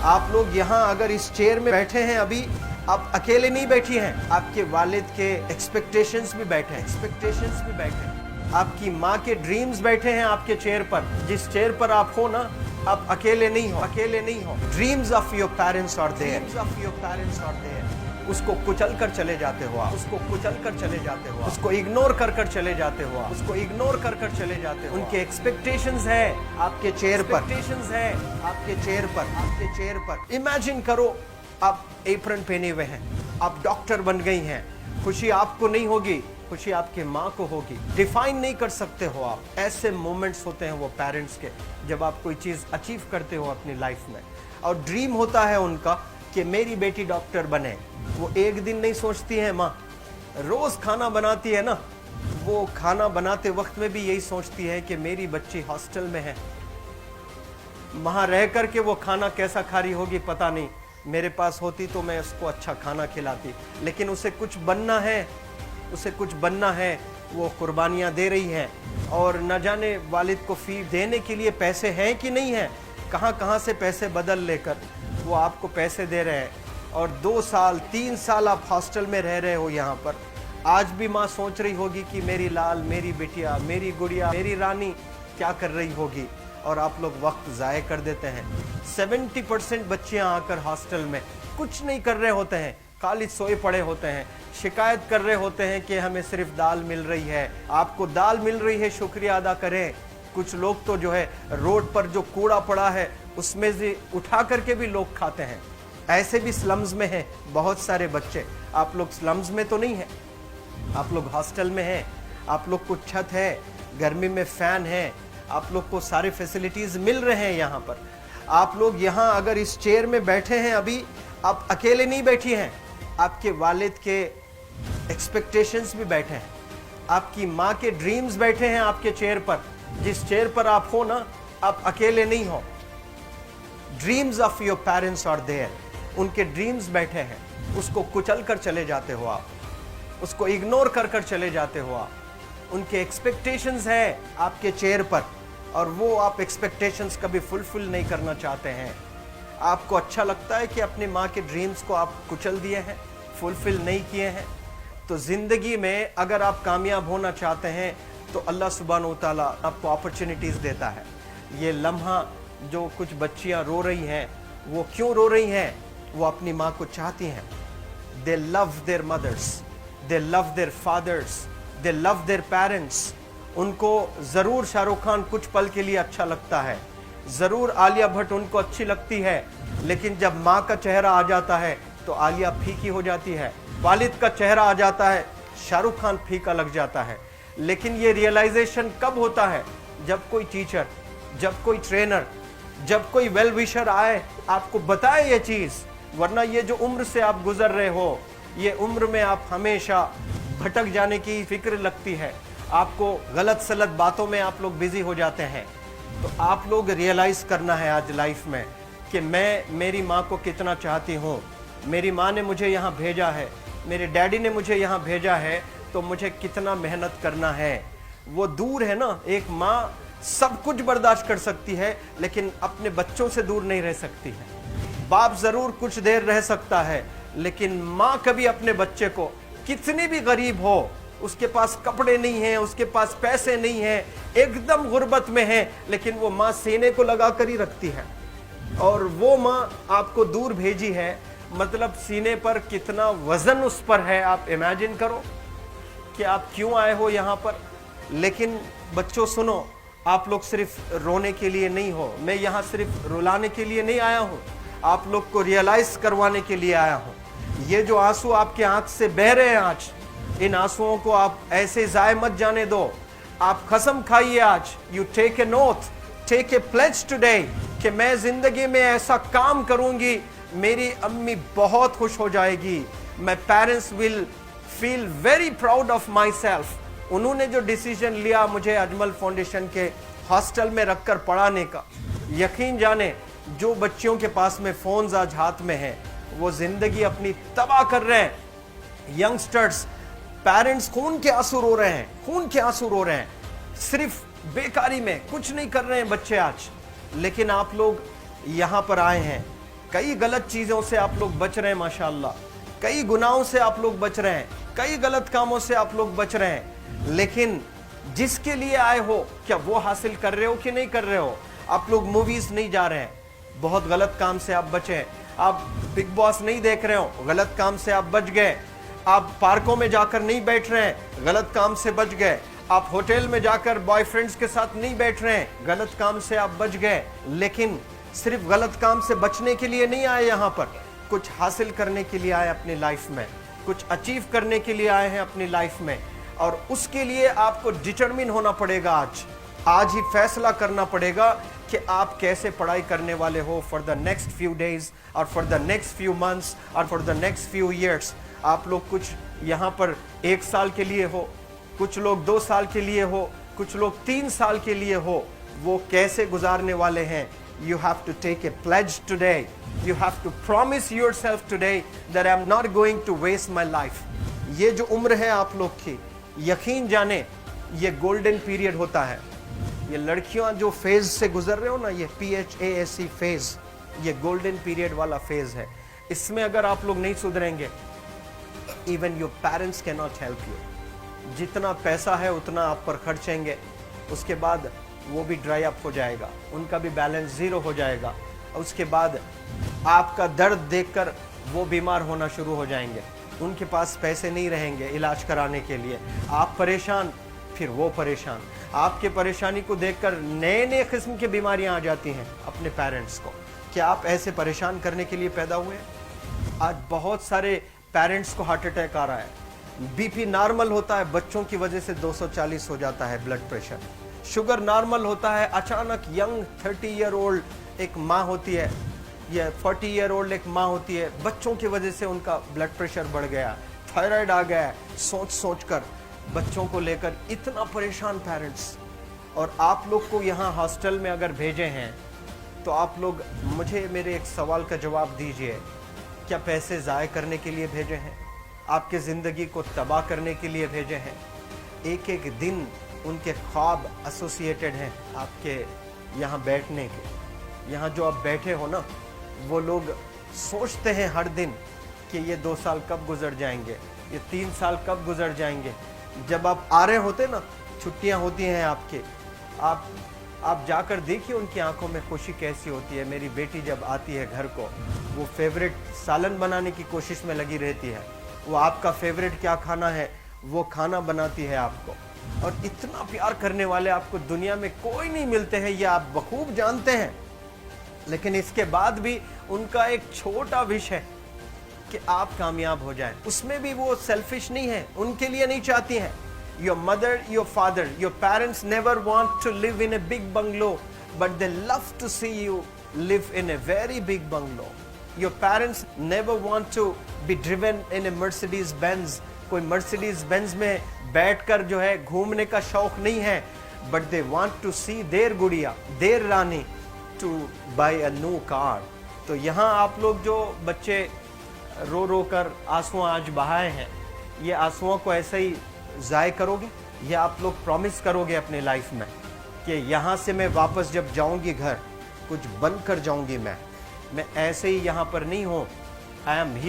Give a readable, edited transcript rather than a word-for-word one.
आप लोग यहाँ अगर इस चेयर में बैठे हैं अभी, आप अकेले नहीं बैठी हैं, आपके वालिद के एक्सपेक्टेशंस भी बैठे हैं, आपकी माँ के ड्रीम्स बैठे हैं आपके चेयर पर। जिस चेयर पर आप हो ना, आप अकेले नहीं हो। Dreams of your parents are there. उसको कुचल कर चले जाते हो आप, उसको इग्नोर कर चले जाते हो आप, उनके एक्सपेक्टेशंस है आपके चेयर पर। इमेजिन करो, आप एप्रन पहने हुए हैं, आप डॉक्टर बन गई हैं। खुशी आपको नहीं होगी, खुशी आपके माँ को होगी। डिफाइन नहीं कर सकते हो आप। ऐसे मोमेंट्स होते हैं वो पेरेंट्स के, जब आप कोई चीज अचीव करते हो अपनी लाइफ में, और ड्रीम होता है उनका कि मेरी बेटी डॉक्टर बने। वो एक दिन नहीं सोचती है माँ, रोज खाना बनाती है ना, वो खाना बनाते वक्त में भी यही सोचती है कि मेरी बच्ची हॉस्टल में है, वहां रह करके वो खाना कैसा खा रही होगी पता नहीं, मेरे पास होती तो मैं उसको अच्छा खाना खिलाती। लेकिन उसे कुछ बनना है, वो कुर्बानियां दे रही है, और न जाने वालिद को फी देने के लिए पैसे हैं कि नहीं है, कहाँ से पैसे बदल लेकर वो आपको पैसे दे रहे हैं। और 2 साल 3 साल आप हॉस्टल में रह रहे हो यहाँ पर। आज भी माँ सोच रही होगी कि मेरी लाल, मेरी बिटिया, मेरी गुड़िया, मेरी रानी क्या कर रही होगी, और आप लोग वक्त ज़ाय कर देते हैं। 70% बच्चियाँ आकर हॉस्टल में कुछ नहीं कर रहे होते हैं, खाली सोए पड़े होते हैं, शिकायत कर रहे होते हैं कि हमें सिर्फ दाल मिल रही है। आपको दाल मिल रही है, शुक्रिया अदा करें। कुछ लोग तो जो है रोड पर जो कूड़ा पड़ा है उसमें से उठा करके भी लोग खाते हैं। ऐसे भी स्लम्स में हैं बहुत सारे बच्चे। आप लोग स्लम्स में तो नहीं हैं, आप लोग हॉस्टल में हैं, आप लोग को छत है, गर्मी में फैन है, आप लोग को सारे फैसिलिटीज मिल रहे हैं यहाँ पर। आप लोग यहाँ अगर इस चेयर में बैठे हैं अभी, आप अकेले नहीं बैठी हैं, आपके वालिद के एक्सपेक्टेशंस भी बैठे हैं, आपकी माँ के ड्रीम्स बैठे हैं आपके चेयर पर। जिस चेयर पर आप हो ना, आप अकेले नहीं हो। Dreams of your parents are there. उनके ड्रीम्स बैठे हैं, उसको कुचल कर चले जाते हो आप, उसको इग्नोर कर चले जाते हो आप। उनके एक्सपेक्टेशंस है आपके चेयर पर, और वो आप एक्सपेक्टेशंस कभी फुलफिल नहीं करना चाहते हैं। आपको अच्छा लगता है कि अपनी माँ के ड्रीम्स को आप कुचल दिए हैं, फुलफिल नहीं किए हैं। तो जिंदगी में अगर आप कामयाब होना चाहते हैं तो अल्लाह सुब्हानहू तआला आपको अपॉर्चुनिटीज देता है। ये लम्हा जो कुछ बच्चियां रो रही हैं, वो क्यों रो रही हैं? वो अपनी माँ को चाहती हैं। They love their mothers, they love their fathers, they love their parents. उनको ज़रूर शाहरुख खान कुछ पल के लिए अच्छा लगता है, ज़रूर आलिया भट्ट उनको अच्छी लगती है, लेकिन जब माँ का चेहरा आ जाता है तो आलिया फीकी हो जाती है। वालिद का चेहरा आ जाता है, शाहरुख खान फीका लग जाता है। लेकिन ये रियलाइजेशन कब होता है? जब कोई टीचर, जब कोई ट्रेनर, जब कोई वेल विशर आए, आपको बताए ये चीज़। वरना ये जो उम्र से आप गुजर रहे हो, ये उम्र में आप हमेशा भटक जाने की फिक्र लगती है, आपको गलत सलत बातों में आप लोग बिजी हो जाते हैं। तो आप लोग रियलाइज करना है आज लाइफ में कि मैं मेरी माँ को कितना चाहती हूँ। मेरी माँ ने मुझे यहाँ भेजा है, मेरे डैडी ने मुझे यहाँ भेजा है, तो मुझे कितना मेहनत करना है। वो दूर है ना, एक माँ सब कुछ बर्दाश्त कर सकती है, लेकिन अपने बच्चों से दूर नहीं रह सकती है। बाप जरूर कुछ देर रह सकता है, लेकिन माँ कभी अपने बच्चे को, कितनी भी गरीब हो, उसके पास कपड़े नहीं हैं, उसके पास पैसे नहीं हैं, एकदम गुर्बत में है, लेकिन वो माँ सीने को लगा कर ही रखती है। और वो माँ आपको दूर भेजी है, मतलब सीने पर कितना वजन उस पर है। आप इमेजिन करो कि आप क्यों आए हो यहाँ पर। लेकिन बच्चों सुनो, आप लोग सिर्फ रोने के लिए नहीं हो, मैं यहाँ सिर्फ रुलाने के लिए नहीं आया हूँ, आप लोग को रियलाइज करवाने के लिए आया हूँ। ये जो आंसू आपके आंख से बह रहे हैं आज, इन आंसुओं को आप ऐसे जाए मत जाने दो। आप कसम खाइए आज, you take a note, take a pledge today, कि मैं जिंदगी में ऐसा काम करूंगी, मेरी अम्मी बहुत खुश हो जाएगी। My parents will feel very proud of my self. उन्होंने जो डिसीजन लिया मुझे अजमल फाउंडेशन के हॉस्टल में रखकर पढ़ाने का, यकीन जाने जो बच्चियों के पास में फोन्स आज हाथ में हैं, वो जिंदगी अपनी तबाह कर रहे हैं। यंगस्टर्स, पेरेंट्स खून के आंसू रो रहे हैं, खून के आंसू रो रहे हैं, सिर्फ बेकारी में कुछ नहीं कर रहे हैं बच्चे आज। लेकिन आप लोग यहाँ पर आए हैं, कई गलत चीजों से आप लोग बच रहे हैं माशाअल्लाह, कई गुनाहों से आप लोग बच रहे हैं, कई गलत कामों से आप लोग बच रहे हैं, लेकिन जिसके लिए आए हो क्या वो हासिल कर रहे हो कि नहीं कर रहे हो? आप लोग मूवीज नहीं जा रहे हैं, बहुत गलत काम से आप बचे हैं। आप बिग बॉस नहीं देख रहे हो, गलत काम से आप बच गए। आप पार्कों में जाकर नहीं बैठ रहे हैं, गलत काम से बच गए। आप होटल में जाकर बॉयफ्रेंड्स के साथ नहीं बैठ रहे हैं, गलत काम से आप बच गए। लेकिन सिर्फ गलत काम से बचने के लिए नहीं आए, यहाँ पर कुछ हासिल करने के लिए आए अपनी लाइफ में, कुछ अचीव करने के लिए आए हैं अपनी लाइफ में। और उसके लिए आपको डिटरमिन होना पड़ेगा। आज ही फैसला करना पड़ेगा कि आप कैसे पढ़ाई करने वाले हो for the next few days और for the next few months और for the next few years. आप लोग कुछ यहाँ पर 1 साल के लिए हो, कुछ लोग 2 साल के लिए हो, कुछ लोग 3 साल के लिए हो, वो कैसे गुजारने वाले हैं? You have to take a pledge today. You have to promise yourself today that I'm not going to waste my life. ये जो उम्र है आप लोग की, यकीन जाने ये गोल्डन पीरियड होता है। ये लड़कियां जो फेज से गुजर रहे हो ना, ये PHASE फेज, ये गोल्डन पीरियड वाला फेज है। इसमें अगर आप लोग नहीं सुधरेंगे, even your parents can not help you. जितना पैसा है उतना आप पर खर्चेंगे, उसके बाद वो भी ड्राई अप हो जाएगा, उनका भी बैलेंस जीरो हो जाएगा। उसके बाद आपका दर्द देखकर वो बीमार होना शुरू हो जाएंगे, उनके पास पैसे नहीं रहेंगे इलाज कराने के लिए। आप परेशान, फिर वो परेशान। आपके परेशानी को देखकर नए नए किस्म की बीमारियां आ जाती हैं अपने पेरेंट्स को। क्या आप ऐसे परेशान करने के लिए पैदा हुए? आज बहुत सारे पेरेंट्स को हार्ट अटैक आ रहा है। बीपी नॉर्मल होता है, बच्चों की वजह से 240 हो जाता है ब्लड प्रेशर। शुगर नॉर्मल होता है, अचानक यंग 30 ईयर ओल्ड एक माँ होती है या 40 ईयर ओल्ड एक माँ होती है, बच्चों की वजह से उनका ब्लड प्रेशर बढ़ गया, थायराइड आ गया। सोच सोच कर बच्चों को लेकर इतना परेशान पेरेंट्स। और आप लोग को यहाँ हॉस्टल में अगर भेजे हैं तो आप लोग मुझे मेरे एक सवाल का जवाब दीजिए, क्या पैसे ज़ाय करने के लिए भेजे हैं? आपके ज़िंदगी को तबाह करने के लिए भेजे हैं? एक एक दिन उनके ख्वाब एसोसिएटेड हैं आपके यहाँ बैठने के। यहाँ जो आप बैठे हो ना, वो लोग सोचते हैं हर दिन कि ये 2 साल कब गुजर जाएंगे, ये 3 साल कब गुजर जाएंगे। जब आप आ रहे होते ना, छुट्टियाँ होती हैं आपके, आप जाकर देखिए उनकी आंखों में खुशी कैसी होती है। मेरी बेटी जब आती है घर को, वो फेवरेट सालन बनाने की कोशिश में लगी रहती है। वो आपका फेवरेट क्या खाना है वो खाना बनाती है आपको। और इतना प्यार करने वाले आपको दुनिया में कोई नहीं मिलते हैं, ये आप बखूब जानते हैं। लेकिन इसके बाद भी उनका एक छोटा विश है कि आप कामयाब हो जाएं। उसमें भी वो सेल्फिश नहीं है, उनके लिए नहीं चाहती हैं। Your mother, your father, your parents never want to live in a big bungalow, but they love to see you live in a very big bungalow. Your parents never want to be driven in a Mercedes Benz. कोई Mercedes Benz में बैठकर जो है घूमने का शौक नहीं है, but they want to see their गुड़िया, their Rani to buy a new car. तो यहाँ आप लोग जो बच्चे रो रो कर आंसू आज बहाए हैं, ये आंसुओं को ऐसे ही ज़ाय करोगे? ये आप लोग प्रॉमिस करोगे अपने लाइफ में कि यहाँ से मैं वापस जब जाऊँगी घर, कुछ बन कर जाऊँगी। मैं ऐसे ही यहाँ पर नहीं हूँ। I am here.